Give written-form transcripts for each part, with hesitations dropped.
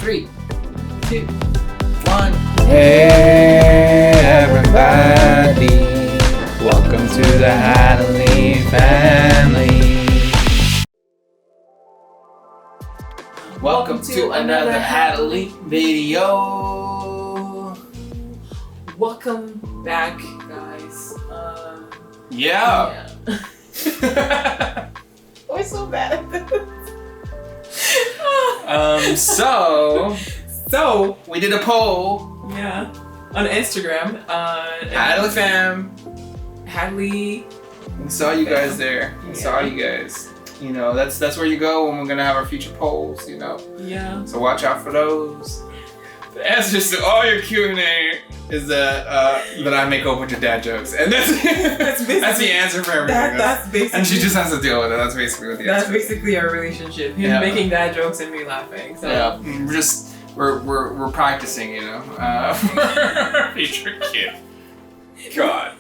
3, 2, 1. Hey everybody, welcome to the Hadily family. Welcome to another Hadily video. Welcome back, guys. Yeah. We're so bad at this. So we did a poll. Yeah, on Instagram. Hadily fam. Hadily. We saw you guys there. We saw you guys. You know, that's where you go when we're gonna have our future polls. You know. Yeah. So watch out for those. The answers to all your Q&A is that I make a bunch of dad jokes, and that's the answer for everything. That's basically. And she just has to deal with it. That's basically what the answer. That's basically our relationship. Him making dad jokes and me laughing. So. Yeah, we're practicing, you know, for our future kid. God.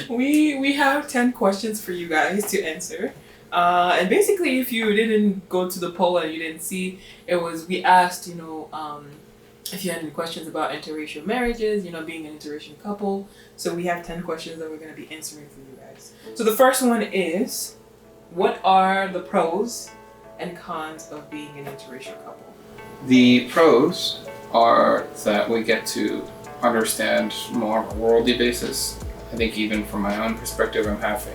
We have 10 questions for you guys to answer. And basically, if you didn't go to the poll and you didn't see, we asked, if you had any questions about interracial marriages, being an interracial couple. So we have 10 questions that we're going to be answering for you guys. So the first one is, what are the pros and cons of being an interracial couple? The pros are that we get to understand more of a worldly basis. I think even from my own perspective, I'm half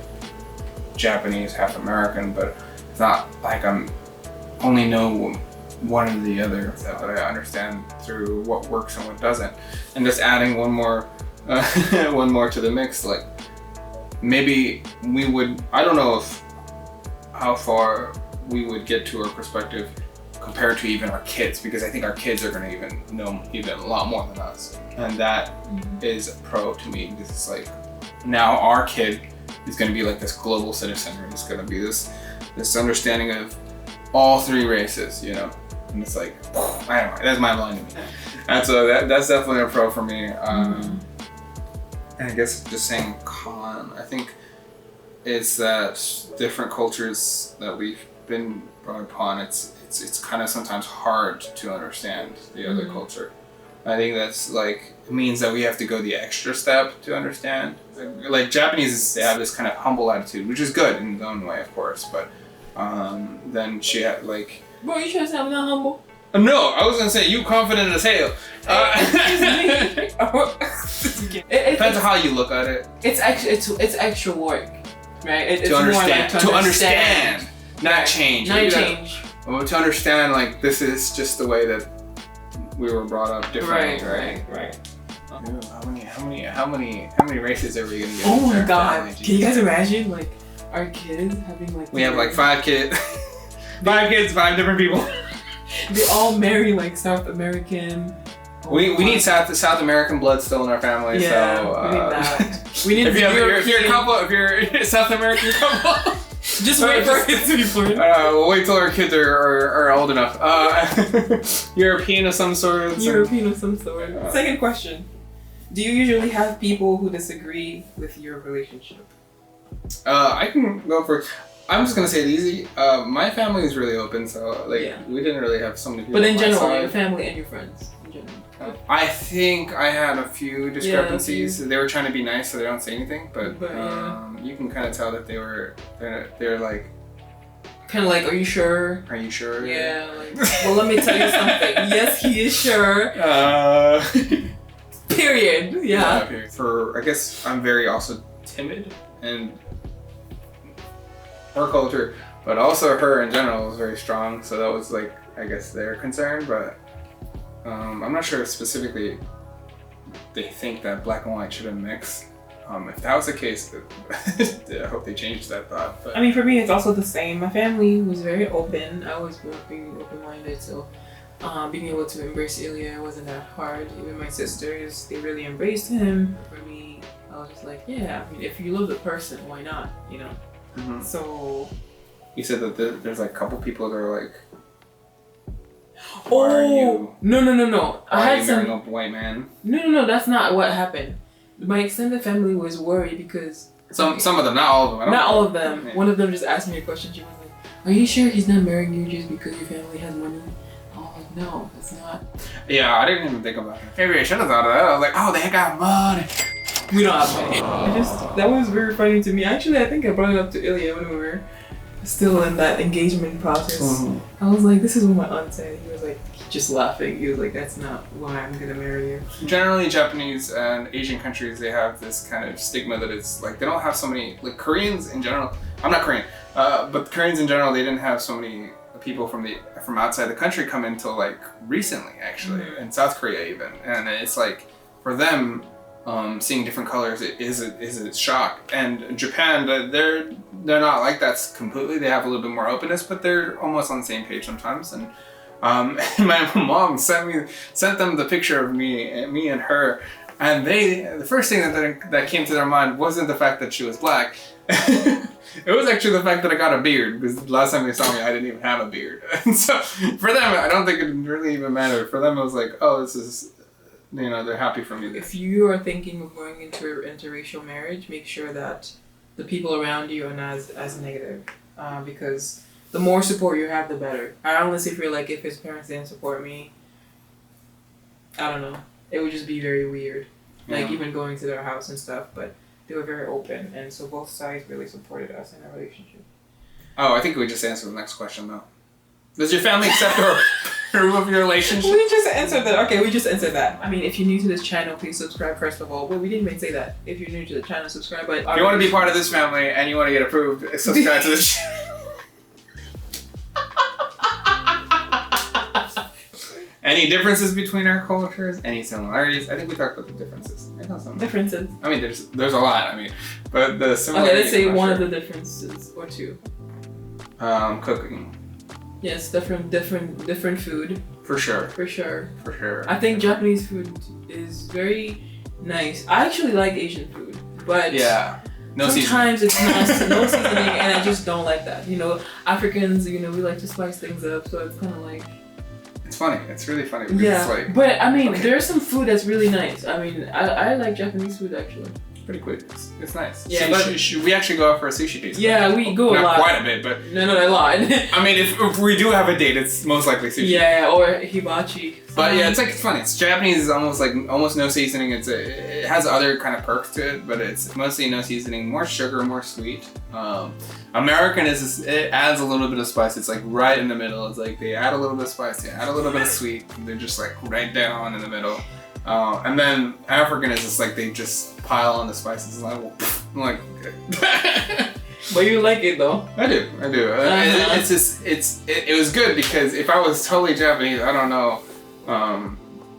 Japanese, half American, but it's not like I'm only know one or the other, that I understand through what works and what doesn't. And just adding one more to the mix, like maybe we would, I don't know how far we would get to our perspective compared to even our kids, because I think our kids are gonna even know even a lot more than us. And that is a pro to me, because it's like now our kid is gonna be like this global citizen, or it's gonna be this understanding of all three races, and it's like, I don't know, that's mind-blowing to me. And so that's definitely a pro for me. And I guess just saying con, I think it's that different cultures that we've been brought upon, it's kind of sometimes hard to understand the other culture. I think that's like, it means that we have to go the extra step to understand. Like Japanese, they have this kind of humble attitude, which is good in its own way, of course, but then she had like... Bro, you trying to say I'm not humble? No, I was gonna say, you confident as hell. Depends on how you look at it. It's extra work, right? It's to understand. more like to understand. Not change. Not change. Well, to understand, like, this is just the way that we were brought up differently, right? Ooh, how many races are we gonna get? Oh my god! Can you guys imagine, like, our kids having like? We have like 5 kids. 5 kids, 5 different people. They all marry like South American. We need South American blood still in our family. Yeah, so we need that. We need. if you're a couple, if you're a South American couple. Just wait for our kids to be born. We'll wait till our kids are old enough. European of some sort. European of some sort. Second question. Do you usually have people who disagree with your relationship? I can go first. I'm just gonna say it easy. My family is really open, so we didn't really have so many people. But in general, your family and your friends. In general. I think I had a few discrepancies. They were trying to be nice, so they don't say anything. But you can kind of tell that they're like. Kind of like, are you sure? Are you sure? Yeah. Like, well, let me tell you something. Yes, he is sure. Period. Yeah. Period. I guess I'm very also timid, and her culture, but also her in general was very strong. So that was like, I guess, their concern, but. I'm not sure if specifically they think that black and white shouldn't mix. If that was the case, I hope they changed that thought. But. I mean, for me, it's also the same. My family was very open. I always grew up being open-minded, so being able to embrace Ilya wasn't that hard. Even my sisters, they really embraced him. For me, I was just like, yeah, I mean, if you love the person, why not, Mm-hmm. So... You said that there's like a couple people that are like, no. I had marrying a white man. No, that's not what happened. My extended family was worried because some of them, not all of them. Not all of them. One of them just asked me a question. She was like, "Are you sure he's not marrying you just because your family has money?" I was like, No, it's not. Yeah, I didn't even think about it. Maybe I should have thought of that. I was like, oh, they got money. We don't have money. That was very funny to me. Actually, I think I brought it up to Ilya when we were still in that engagement process. Mm-hmm. I was like, this is what my aunt said. He was like, just laughing. He was like, that's not why I'm gonna marry you. Generally, Japanese and Asian countries, they have this kind of stigma that it's like they don't have so many, like Koreans in general. I'm not Korean, but Koreans in general, they didn't have so many people from outside the country come in until like recently, actually, in South Korea even. And it's like for them, seeing different colors is a shock. And Japan, they're not like that completely. They have a little bit more openness, but they're almost on the same page sometimes. And my mom sent them the picture of me and her, and the first thing that came to their mind wasn't the fact that she was black. It was actually the fact that I got a beard, because the last time they saw me, I didn't even have a beard. And so for them, I don't think it really even mattered. For them, it was like, oh, this is, they're happy for me. If you are thinking of going into an interracial marriage, make sure that the people around you are not as negative, because the more support you have, the better. I honestly feel like if his parents didn't support me, I don't know, it would just be very weird. Like even going to their house and stuff, but they were very open, and so both sides really supported us in our relationship. Oh, I think we just answered the next question though. Does your family accept or approve of your relationship? We just answered that. Okay, we just answered that. I mean, if you're new to this channel, please subscribe first of all. But we didn't even say that. If you're new to the channel, subscribe. But if you want to be part of this family and you want to get approved, subscribe to this channel. Any differences between our cultures? Any similarities? I think we talked about the differences. I know some differences. I mean, there's a lot. I mean, but the similarities. Okay, let's say one of the differences or two. Cooking. Yes, different food. For sure. For sure. For sure. I think Japanese food is very nice. I actually like Asian food, but yeah. Sometimes it's not no seasoning, and I just don't like that. Africans, we like to spice things up, so it's kind of like. It's funny. It's really funny. Yeah, it's like, but I mean, there's some food that's really nice. I mean, I like Japanese food actually. Pretty quick. It's nice. Yeah, we actually go out for a sushi date. Yeah, we go a lot. Not quite a bit, but no, a lot. I mean, if we do have a date, it's most likely sushi. Yeah, or hibachi. But yeah, it's funny. It's Japanese is almost no seasoning. It has other kind of perks to it, but it's mostly no seasoning, more sugar, more sweet. American it adds a little bit of spice. It's like right in the middle. It's like they add a little bit of spice, they add a little bit of sweet. They're just like right down in the middle. And then African is just like they just pile on the spices. I'm like, okay. But you like it though. I do. It's just it was good because if I was totally Japanese, I don't know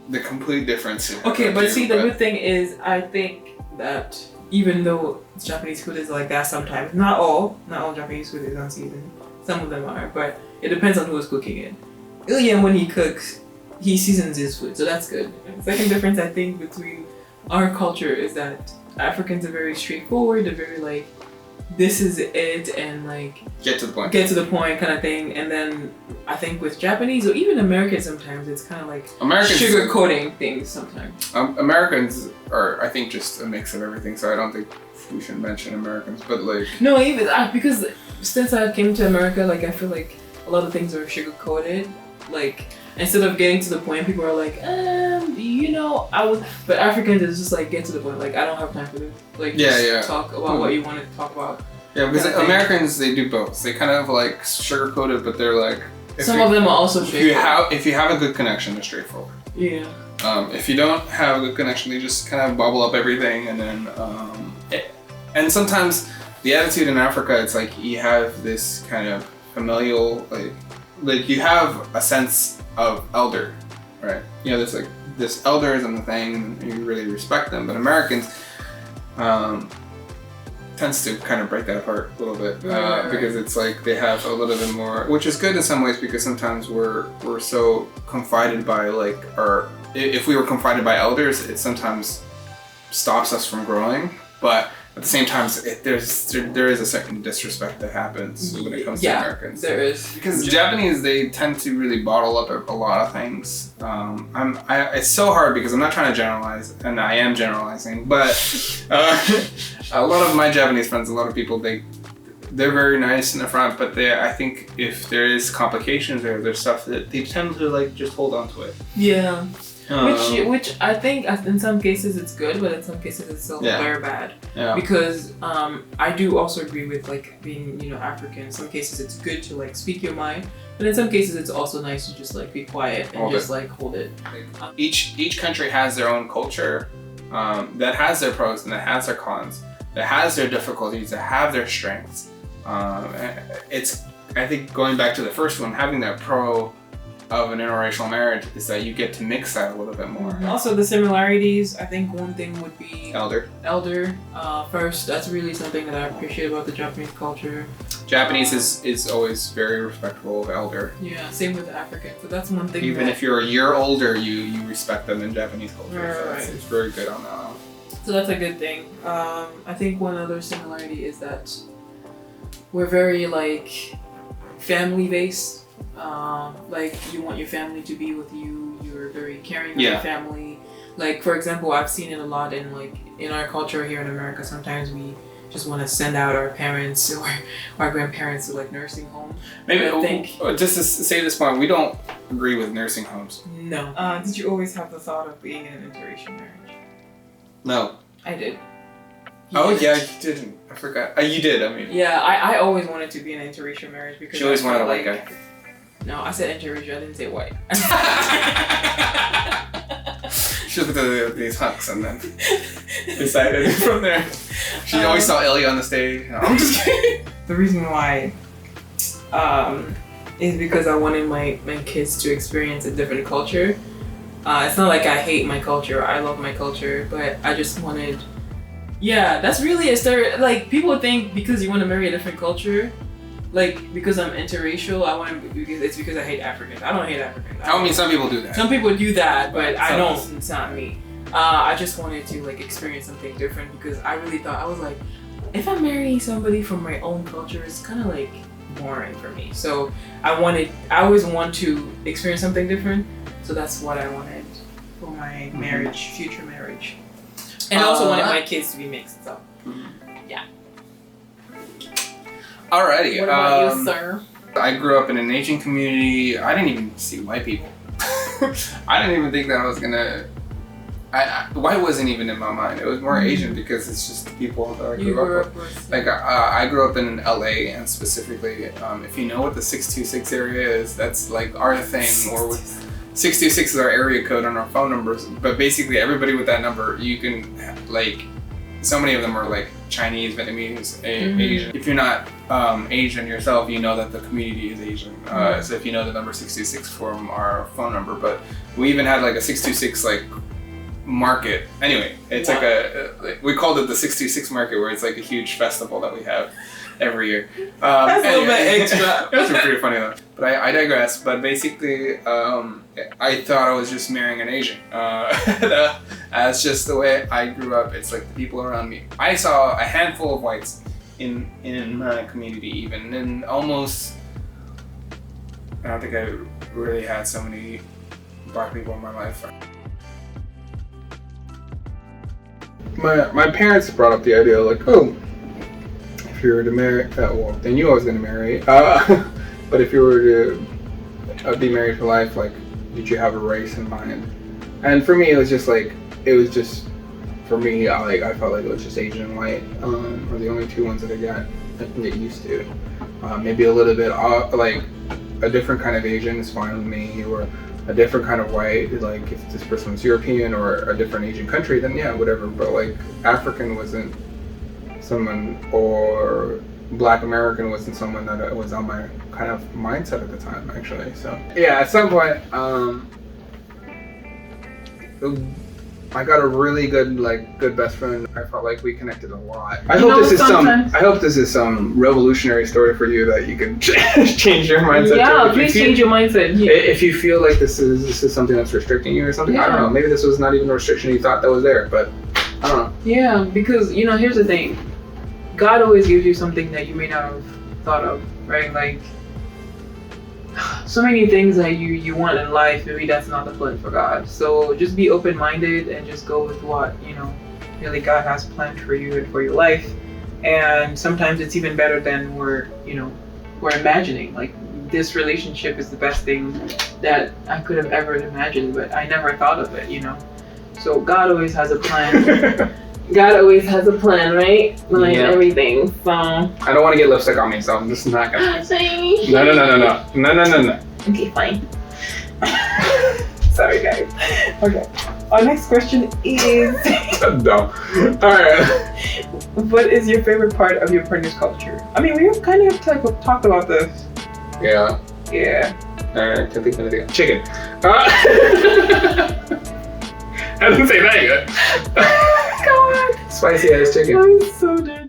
the complete difference. Okay, but see, the good thing is I think that even though Japanese food is like that sometimes, not all Japanese food is unseasoned. Some of them are, but it depends on who is cooking it. Ilya, when he cooks, he seasons his food, so that's good. The second difference I think between our culture is that Africans are very straightforward. They're very like, this is it, and like get to the point kind of thing. And then I think with Japanese or even Americans sometimes it's kind of like Americans sugarcoating things sometimes. Americans are, I think, just a mix of everything. So I don't think we should mention Americans, but like no, even because since I came to America, like I feel like a lot of things are sugar coated, like. Instead of getting to the point, people are like, but Africans is just like, get to the point. Like, I don't have time for this. Like, just talk about what you want to talk about. Yeah, because Americans, they do both. They kind of like sugarcoat it, but they're like... Some of them are also straightforward. If you have a good connection, they're straightforward. Yeah. If you don't have a good connection, they just kind of bubble up everything, and then... and sometimes the attitude in Africa, it's like you have this kind of familial, like you have a sense of elder, right? There's like this elders and the thing, and you really respect them. But Americans tends to kind of break that apart a little bit because it's like they have a little bit more, which is good in some ways because sometimes we're so confided by like if we were confided by elders, it sometimes stops us from growing. But at the same time, there is a certain disrespect that happens when it comes to Americans. There is. Because Japanese, they tend to really bottle up a lot of things. It's so hard because I'm not trying to generalize, and I am generalizing, but a lot of my Japanese friends, a lot of people, they're very nice in the front, but I think if there is complications or there's stuff that they tend to like just hold on to it. Yeah. Which I think in some cases it's good, but in some cases it's still very bad. Yeah. Because I do also agree with like being, you know, African. In some cases it's good to like speak your mind, but in some cases it's also nice to just like be quiet and just like hold it. Each country has their own culture that has their pros and that has their cons, that has their difficulties, that have their strengths. It's, I think, going back to the first one, having that pro of an interracial marriage is that you get to mix that a little bit more. Also the similarities, I think one thing would be Elder. First, that's really something that I appreciate about the Japanese culture. Japanese is always very respectful of elder. Yeah, same with the African. So that's one thing. Even if you're a year older, you respect them in Japanese culture. Right. So it's very good on that. So that's a good thing. I think one other similarity is that we're very like family based. Like you want your family to be with you. You're very caring of your family. Like for example, I've seen it a lot in like in our culture here in America. Sometimes we just want to send out our parents or our grandparents to like nursing home. Maybe I think just to say this point, we don't agree with nursing homes. No. Did you always have the thought of being in an interracial marriage? No. I did. Yeah, you didn't. I forgot. You did. I mean. Yeah, I always wanted to be in an interracial marriage because she always wanted a white guy. No, I said interracial. I didn't say white. She looked at these hunks and then decided from there. She always saw Ellie on the stage. No, I'm just kidding. The reason why is because I wanted my kids to experience a different culture. It's not like I hate my culture. I love my culture, but I just wanted. Yeah, that's really a stereotype. Like people think because you want to marry a different culture. Like because I'm interracial, I want to because I hate Africans. I don't hate Africans. I mean, some people do that. Some people do that, but I don't. It's not me. I just wanted to like experience something different because I really thought I was like, if I'm marrying somebody from my own culture, it's kind of like boring for me. So I always want to experience something different. So that's what I wanted for my marriage, future marriage, and I also wanted my kids to be mixed. So yeah. Alrighty. What about you, sir? I grew up in an Asian community. I didn't even see white people. I didn't even think that I was gonna. White wasn't even in my mind. It was more Asian because it's just the people that I grew up with. Like I grew up in LA, and specifically, if you know what the 626 area is, that's like our thing. Or with 626 is our area code on our phone numbers. But basically, everybody with that number, you can like. So many of them are like Chinese, Vietnamese, Asian. If you're not Asian yourself, you know that the community is Asian. So if you know the number 626 from our phone number, but we even had like a 626 like market. Anyway, it's like we called it the 626 market, where it's like a huge festival that we have every year. That's a little bit extra. It was pretty funny though. But I digress. But basically, I thought I was just marrying an Asian. That's just the way I grew up. It's like the people around me. I saw a handful of whites in my community even, and almost. I don't think I really had so many black people in my life. My parents brought up the idea like, oh, if you were to marry, well, they knew I was going to marry. But if you were to be married for life, like, did you have a race in mind? And for me, it was just for me, I felt like it was just Asian and white were the only two ones that I can get used to. Maybe a little bit like a different kind of Asian is fine with me, or a different kind of white, like if this person was European or a different Asian country, then yeah, whatever. But like African wasn't someone, or Black American wasn't someone that was on my kind of mindset at the time, actually. So yeah, at some point, I got a really good best friend. I felt like we connected a lot. I hope this is some revolutionary story for you that you can change your mindset. Yeah, please change your mindset. Yeah. If you feel like this is something that's restricting you or something, yeah. I don't know. Maybe this was not even a restriction you thought that was there, but I don't know. Yeah, because here's the thing. God always gives you something that you may not have thought of, right? Like, so many things that you want in life, maybe that's not the plan for God. So just be open-minded and just go with what, really God has planned for you and for your life. And sometimes it's even better than we're imagining. Like, this relationship is the best thing that I could have ever imagined, but I never thought of it, So God always has a plan. God always has a plan, right? Behind everything. So I don't want to get lipstick on me, so I'm just not gonna. Sorry. No. Okay, fine. Sorry, guys. Okay. Our next question is. Dumb. Alright. What is your favorite part of your partner's culture? I mean, we kind of talked about this. Yeah. Yeah. Alright, can think of anything. Chicken. I didn't say that yet. God. Spicy ass chicken. I'm so dead.